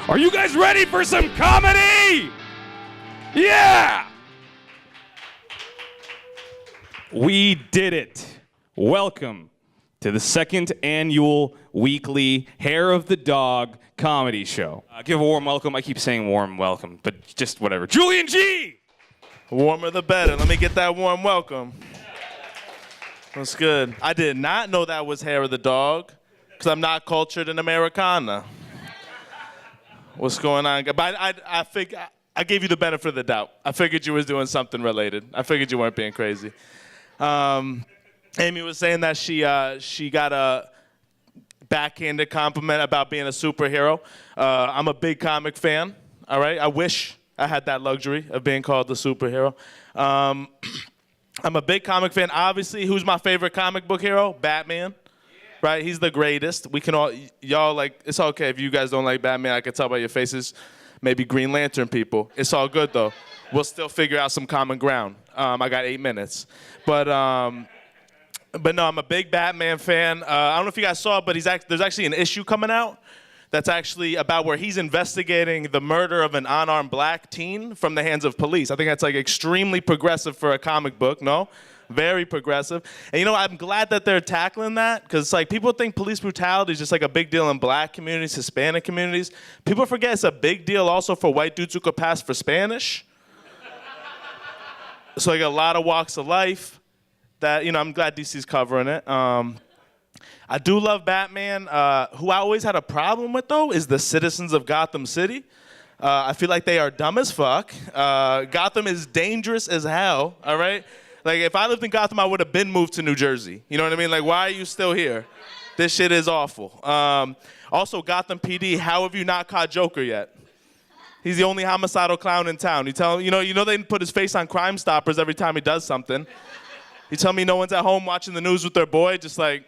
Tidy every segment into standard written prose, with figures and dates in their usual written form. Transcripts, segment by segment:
Are you guys ready for some comedy? Yeah! We did it. Welcome to the second annual weekly Hair of the Dog comedy show. Give a warm welcome. I keep saying warm welcome, but just whatever. Julian G! Warmer the better. Let me get that warm welcome. That's good. I did not know that was Hair of the Dog because I'm not cultured in Americana. What's going on? But I gave you the benefit of the doubt. I figured you was doing something related. I figured you weren't being crazy. Amy was saying that she got a backhanded compliment about being a superhero. I'm a big comic fan, all right? I wish I had that luxury of being called the superhero. I'm a big comic fan. Obviously, who's my favorite comic book hero? Batman. Right, he's the greatest. We can all, y'all like, it's okay if you guys don't like Batman. I can tell by your faces. Maybe Green Lantern people. It's all good though. We'll still figure out some common ground. I got 8 minutes, but no, I'm a big Batman fan. I don't know if you guys saw it, but there's actually an issue coming out that's actually about where he's investigating the murder of an unarmed black teen from the hands of police. I think that's like extremely progressive for a comic book. No. Very progressive. And you know, I'm glad that they're tackling that because like people think police brutality is just like a big deal in black communities, Hispanic communities. People forget it's a big deal also for white dudes who could pass for Spanish. So like a lot of walks of life that, you know, I'm glad DC's covering it. I do love Batman. Who I always had a problem with though is the citizens of Gotham City. I feel like they are dumb as fuck. Gotham is dangerous as hell, all right? Like, if I lived in Gotham, I would have been moved to New Jersey. You know what I mean? Like, why are you still here? This shit is awful. Also, Gotham PD, how have you not caught Joker yet? He's the only homicidal clown in town. You tell him, you know they put his face on Crime Stoppers every time he does something. You tell me no one's at home watching the news with their boy, just like,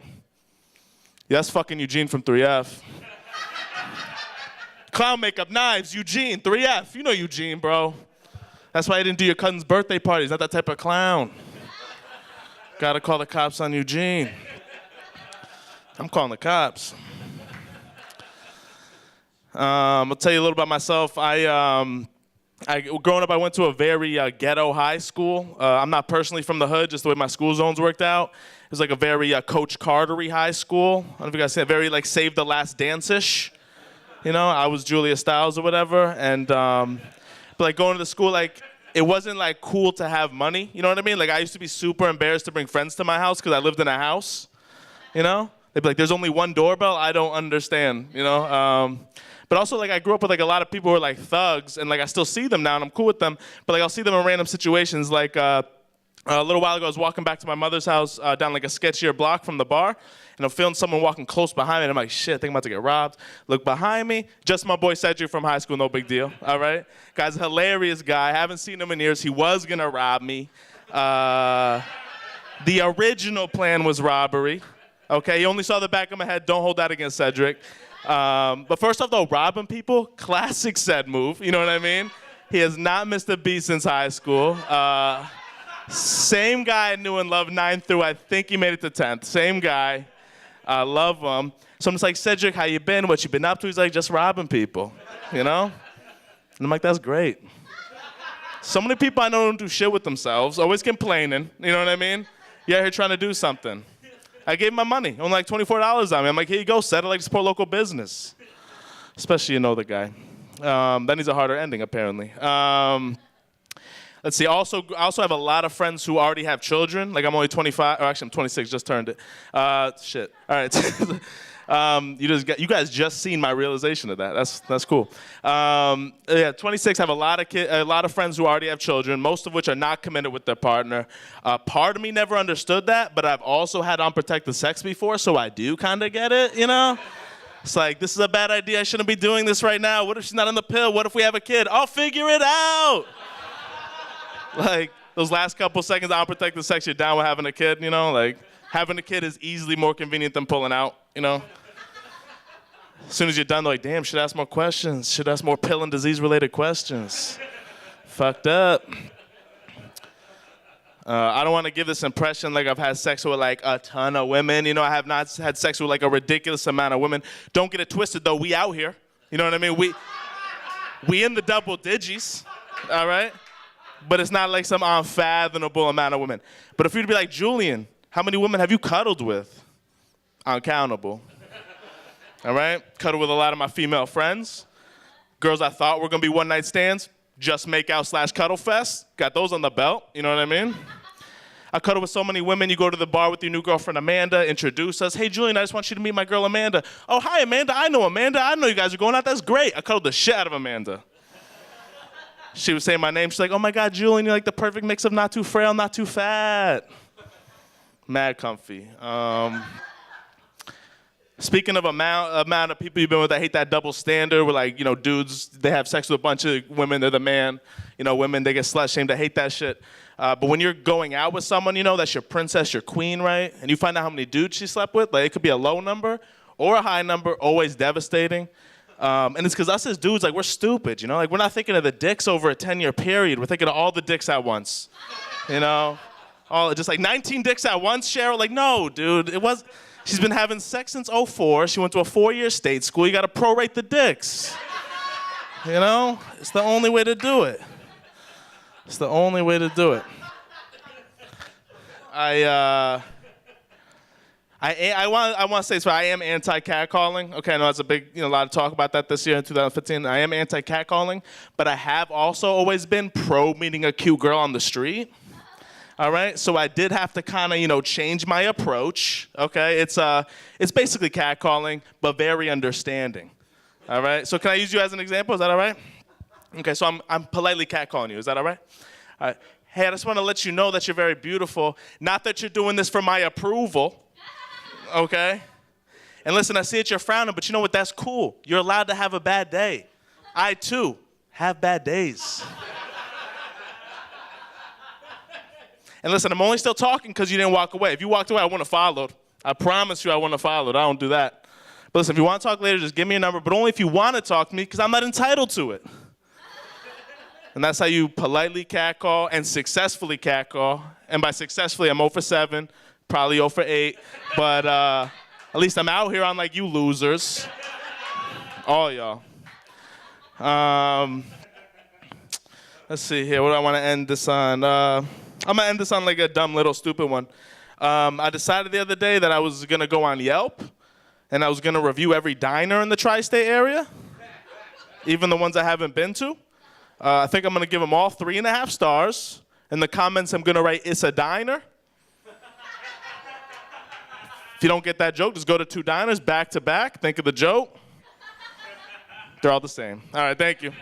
yeah, that's fucking Eugene from 3F. Clown makeup, knives, Eugene, 3F. You know Eugene, bro. That's why I didn't do your cousin's birthday party. He's not that type of clown. Gotta call the cops on Eugene. I'm calling the cops. I'll tell you a little about myself. Growing up, I went to a very ghetto high school. I'm not personally from the hood, just the way my school zones worked out. It was like a very Coach Cartery high school. I don't know if you guys see it, very like Save the Last Dance-ish. You know, I was Julia Stiles or whatever, and but like going to the school, like it wasn't like cool to have money. You know what I mean? Like I used to be super embarrassed to bring friends to my house because I lived in a house. You know, they'd be like, "There's only one doorbell." I don't understand. You know. But also like I grew up with like a lot of people who are like thugs, and like I still see them now, and I'm cool with them. But like I'll see them in random situations. Like a little while ago, I was walking back to my mother's house down like a sketchier block from the bar. And I'm feeling someone walking close behind me, and I'm like, shit, I think I'm about to get robbed. Look behind me, just my boy Cedric from high school, no big deal, all right? Guy's a hilarious guy, haven't seen him in years. He was gonna rob me. The original plan was robbery, okay? He only saw the back of my head, don't hold that against Cedric. But first off though, robbing people, classic Ced move, you know what I mean? He has not missed a beat since high school. Same guy I knew and loved 9th through, I think he made it to 10th, same guy. I love him. So I'm just like, Cedric, how you been? What you been up to? He's like, just robbing people, you know? And I'm like, that's great. So many people I know don't do shit with themselves, always complaining, you know what I mean? You're out here trying to do something. I gave him my money, only like $24 on me. I'm like, here you go, Ced, I like to support local business. Especially you know the guy. That needs a harder ending, apparently. Let's see, I also have a lot of friends who already have children. Like I'm only 25, or actually I'm 26, just turned it. Shit, all right. You guys just seen my realization of that. That's cool. Yeah, 26, have a lot of friends who already have children, most of which are not committed with their partner. Part of me never understood that, but I've also had unprotected sex before, so I do kind of get it, you know? It's like, this is a bad idea, I shouldn't be doing this right now. What if she's not on the pill? What if we have a kid? I'll figure it out. Like, those last couple seconds of unprotected sex, you're down with having a kid, you know? Like, having a kid is easily more convenient than pulling out, you know? As soon as you're done, they're like, damn, should ask more questions. Should ask more pill and disease-related questions. Fucked up. I don't want to give this impression like I've had sex with like a ton of women. You know, I have not had sex with like a ridiculous amount of women. Don't get it twisted, though. We out here. You know what I mean? We in the double digits, all right? But it's not like some unfathomable amount of women. But if you'd be like, Julian, how many women have you cuddled with? Uncountable. All right? Cuddled with a lot of my female friends. Girls I thought were gonna be one-night stands, just make out / cuddle fest. Got those on the belt, you know what I mean? I cuddle with so many women. You go to the bar with your new girlfriend, Amanda, introduce us. Hey, Julian, I just want you to meet my girl, Amanda. Oh, hi, Amanda. I know Amanda. I know you guys are going out. That's great. I cuddled the shit out of Amanda. She was saying my name. She's like, oh, my God, Julian, you're like the perfect mix of not too frail, not too fat. Mad comfy. Speaking of amount of people you've been with, I hate that double standard where, like, you know, dudes, they have sex with a bunch of women, they're the man. You know, women, they get slut-shamed. I hate that shit. But when you're going out with someone, you know, that's your princess, your queen, right? And you find out how many dudes she slept with, like, it could be a low number or a high number, always devastating. And it's because us as dudes, like, we're stupid, you know? Like, we're not thinking of the dicks over a 10-year period. We're thinking of all the dicks at once, you know? All just like 19 dicks at once, Cheryl? Like, no, dude, it was... She's been having sex since 04. She went to a 4-year state school. You got to prorate the dicks. You know? It's the only way to do it. It's the only way to do it. I want to say so. I am anti-catcalling. Okay, I know that's a big, a lot of talk about that this year in 2015. I am anti-catcalling, but I have also always been pro meeting a cute girl on the street. All right, so I did have to kind of, change my approach. Okay, it's basically catcalling, but very understanding. All right, so can I use you as an example? Is that all right? Okay, so I'm politely catcalling you. Is that all right? All right. Hey, I just want to let you know that you're very beautiful. Not that you're doing this for my approval. Okay. And listen, I see that you're frowning, but you know what? That's cool. You're allowed to have a bad day. I too have bad days. And listen, I'm only still talking because you didn't walk away. If you walked away, I wouldn't have followed. I promise you I wouldn't have followed. I don't do that. But listen, if you want to talk later, just give me a number, but only if you want to talk to me because I'm not entitled to it. And that's how you politely catcall and successfully catcall. And by successfully, I'm 0 for 7, probably 0 for 8. But at least I'm out here unlike you losers. All y'all. Let's see here. What do I want to end this on? I'm going to end this on like a dumb little stupid one. I decided the other day that I was going to go on Yelp and I was going to review every diner in the tri-state area, even the ones I haven't been to. I think I'm going to give them all 3.5 stars. In the comments, I'm going to write, it's a diner. If you don't get that joke, just go to 2 diners back to back. Think of the joke. They're all the same. All right, thank you.